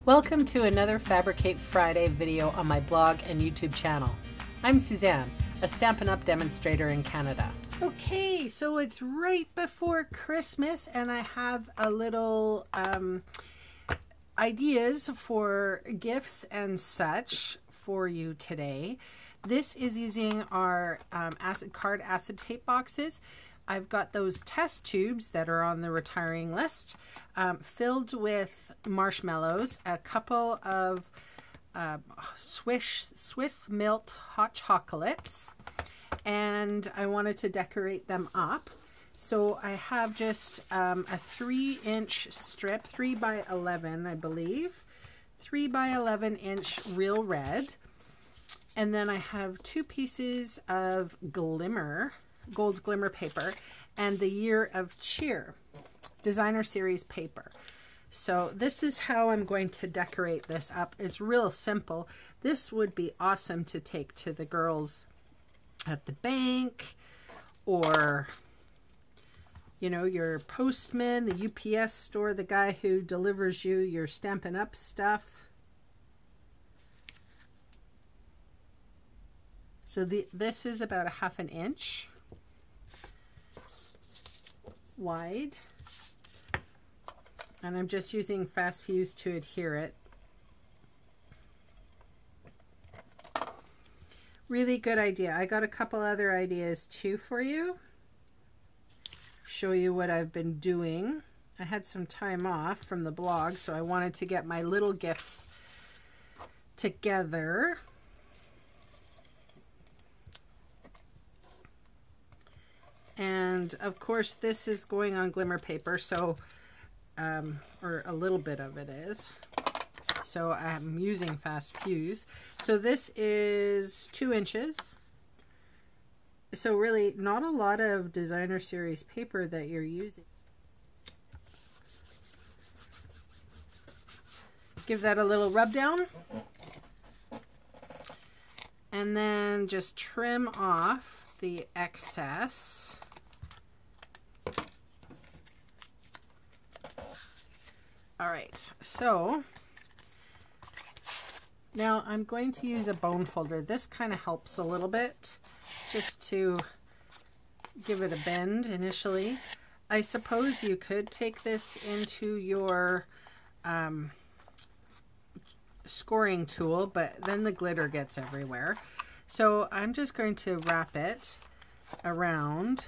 Welcome to another Fabricate Friday video on my blog and YouTube channel. I'm Suzanne, a Stampin' Up! Demonstrator in Canada. Okay, so it's right before Christmas and I have a little ideas for gifts and such for you today. This is using our card acetate boxes. I've got those test tubes that are on the retiring list filled with marshmallows, a couple of Swiss Melt hot chocolates, and I wanted to decorate them up. So I have just a 3-inch strip, 3 by 11 I believe, 3 by 11 inch real red, and then I have 2 pieces of gold glimmer paper, and the Year of Cheer designer series paper. So this is how I'm going to decorate this up. It's real simple. This would be awesome to take to the girls at the bank, or you know, your postman, the UPS store, the guy who delivers you your Stampin' Up! Stuff. So this is about 1/2 inch wide, and I'm just using fast fuse to adhere it. Really good idea. I got a couple other ideas too for you. Show you what I've been doing. I had some time off from the blog, so I wanted to get my little gifts together. And of course this is going on glimmer paper, so or a little bit of it is, so I'm using fast fuse. So this is 2 inches, so really not a lot of designer series paper that you're using. Give that a little rub down, and then just trim off the excess. All right, so now I'm going to use a bone folder. This kind of helps a little bit, just to give it a bend initially. I suppose you could take this into your scoring tool, but then the glitter gets everywhere. So I'm just going to wrap it around.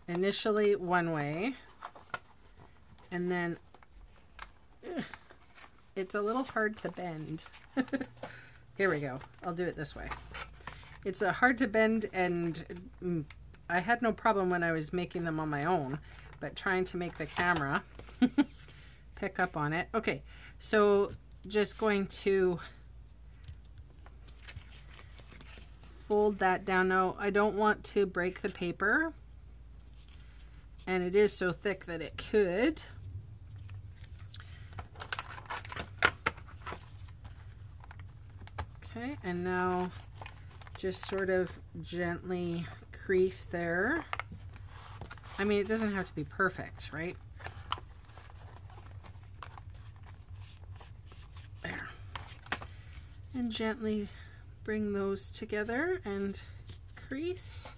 Initially one way, and then it's a little hard to bend. Here we go. I'll do it this way. It's hard to bend, and I had no problem when I was making them on my own, but trying to make the camera pick up on it. Okay, so just going to fold that down. Now, I don't want to break the paper, and it is so thick that it could. Okay, and now just sort of gently crease there. I mean, it doesn't have to be perfect, right? There. And gently bring those together and crease.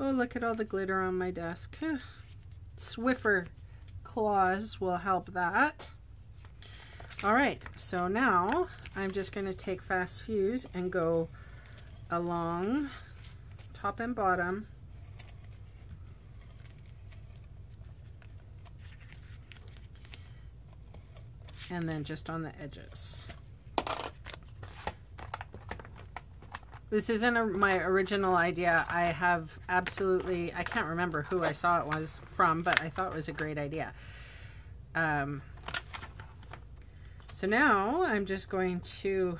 Oh, look at all the glitter on my desk. Swiffer claws will help that. All right, so now I'm just going to take fast fuse and go along top and bottom. And then just on the edges. This isn't my original idea. I have absolutely, I can't remember who I saw it was from, but I thought it was a great idea. So now I'm just going to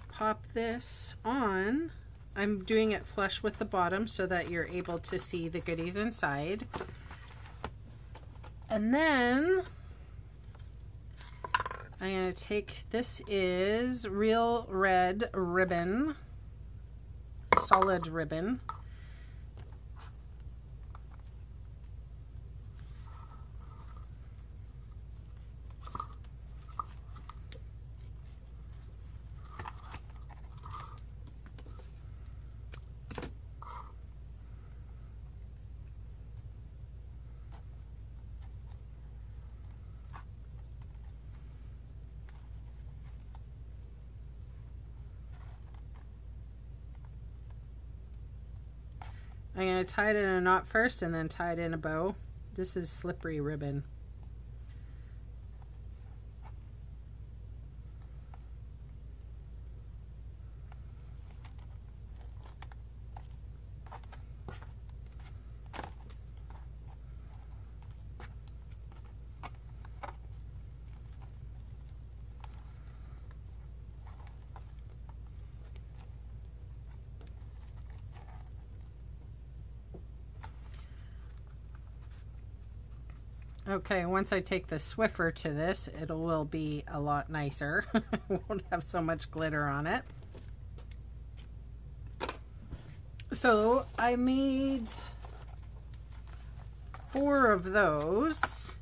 pop this on. I'm doing it flush with the bottom so that you're able to see the goodies inside. And then I'm going to take, this is real red ribbon, solid ribbon, I'm going to tie it in a knot first and then tie it in a bow. This is slippery ribbon. Okay, once I take the Swiffer to this, it will be a lot nicer. Won't have so much glitter on it. So I made 4 of those,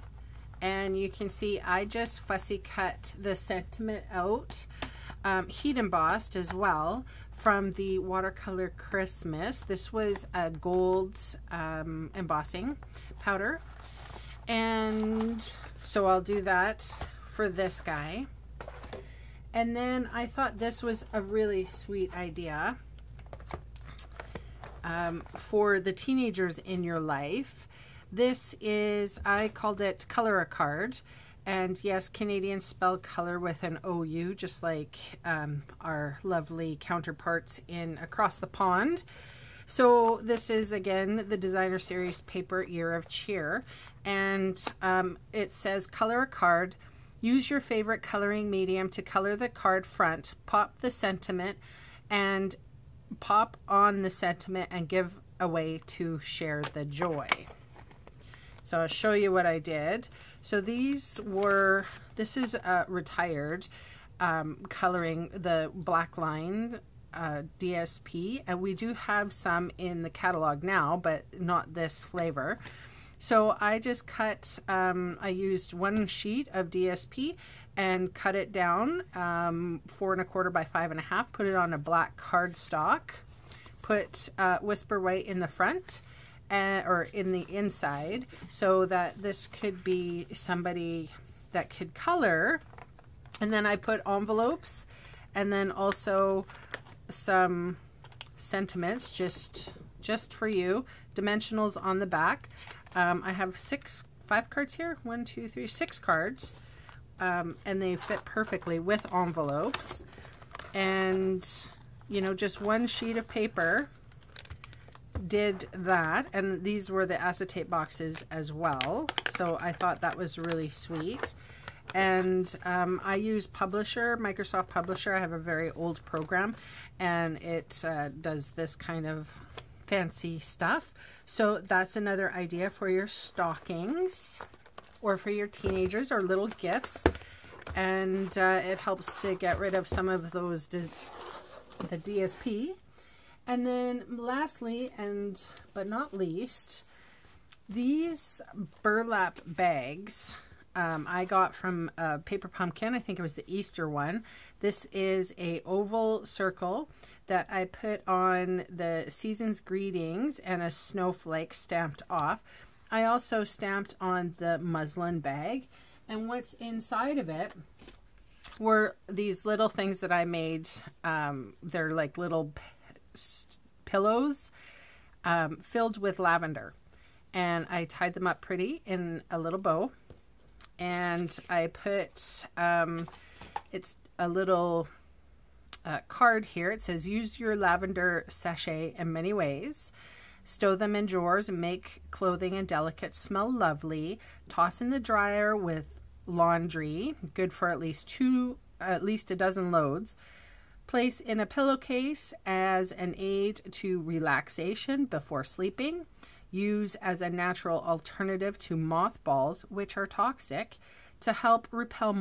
and you can see I just fussy cut the sentiment out, heat embossed as well, from the Watercolor Christmas. This was a gold embossing powder. And so I'll do that for this guy. And then I thought this was a really sweet idea for the teenagers in your life. This is, I called it Color a Card. And yes, Canadians spell color with an OU, just like our lovely counterparts in across the pond. So this is, again, the Designer Series paper Year of Cheer. And it says, color a card. Use your favorite coloring medium to color the card front. Pop the sentiment and pop on the sentiment and give away to share the joy. So I'll show you what I did. So these were, this is retired coloring, the black line DSP, and we do have some in the catalog now, but not this flavor. So I just cut, I used 1 sheet of DSP and cut it down 4 1/4 by 5 1/2, put it on a black cardstock, put Whisper White in the front or in the inside, so that this could be somebody that could color. And then I put envelopes and then also some sentiments just for you, dimensionals on the back. I have 5 cards here, 1 2 3 6 cards, and they fit perfectly with envelopes. And you know, just 1 sheet of paper did that, and these were the acetate boxes as well, so I thought that was really sweet. And I use Publisher, Microsoft Publisher. I have a very old program, and it does this kind of fancy stuff. So that's another idea for your stockings or for your teenagers or little gifts. And it helps to get rid of some of those, the DSP. And then lastly, and but not least, these burlap bags I got from Paper Pumpkin. I think it was the Easter one. This is a oval circle that I put on the season's greetings and a snowflake stamped off. I also stamped on the muslin bag. And what's inside of it were these little things that I made. They're like little pillows filled with lavender. And I tied them up pretty in a little bow. And I put, it's a little card here. It says, use your lavender sachet in many ways. Stow them in drawers and make clothing and delicates smell lovely. Toss in the dryer with laundry, good for at least a dozen loads. Place in a pillowcase as an aid to relaxation before sleeping. Use as a natural alternative to mothballs, which are toxic, to help repel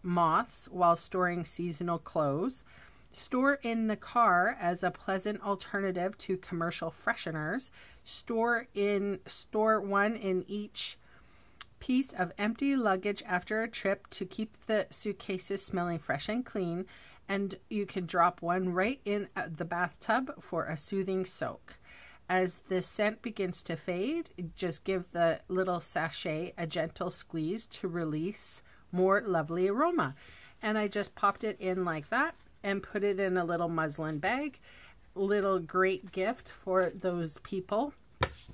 moths while storing seasonal clothes. Store in the car as a pleasant alternative to commercial fresheners. Store one in each piece of empty luggage after a trip to keep the suitcases smelling fresh and clean. And you can drop one right in the bathtub for a soothing soak. As the scent begins to fade, just give the little sachet a gentle squeeze to release more lovely aroma. And I just popped it in like that and put it in a little muslin bag. little great gift for those people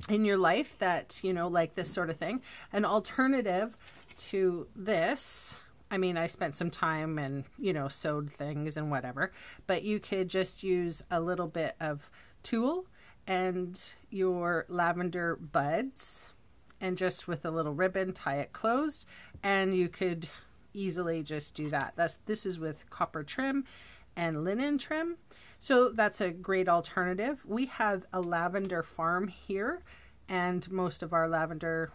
in your life that, you know, like this sort of thing. An alternative to this, I mean, I spent some time and, you know, sewed things and whatever, but you could just use a little bit of tulle and your lavender buds, and just with a little ribbon tie it closed, and you could easily just do that. This is with copper trim and linen trim, so that's a great alternative. We have a lavender farm here, and most of our lavender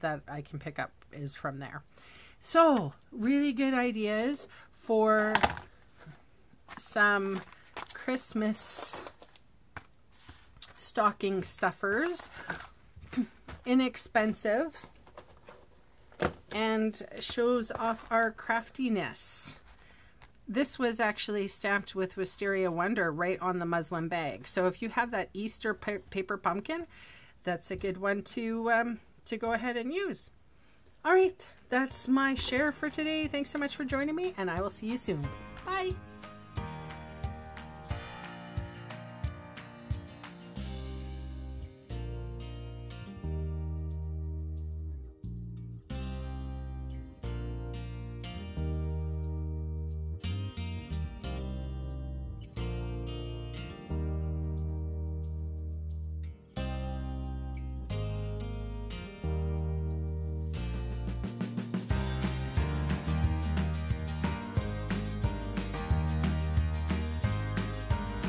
that I can pick up is from there. So really good ideas for some Christmas stocking stuffers. Inexpensive, and shows off our craftiness. This was actually stamped with Wisteria Wonder right on the muslin bag. So if you have that Easter paper pumpkin, that's a good one to go ahead and use. All right, that's my share for today. Thanks so much for joining me, and I will see you soon. Bye.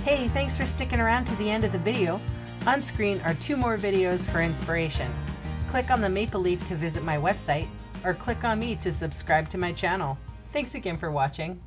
Hey, thanks for sticking around to the end of the video. On screen are 2 more videos for inspiration. Click on the maple leaf to visit my website, or click on me to subscribe to my channel. Thanks again for watching.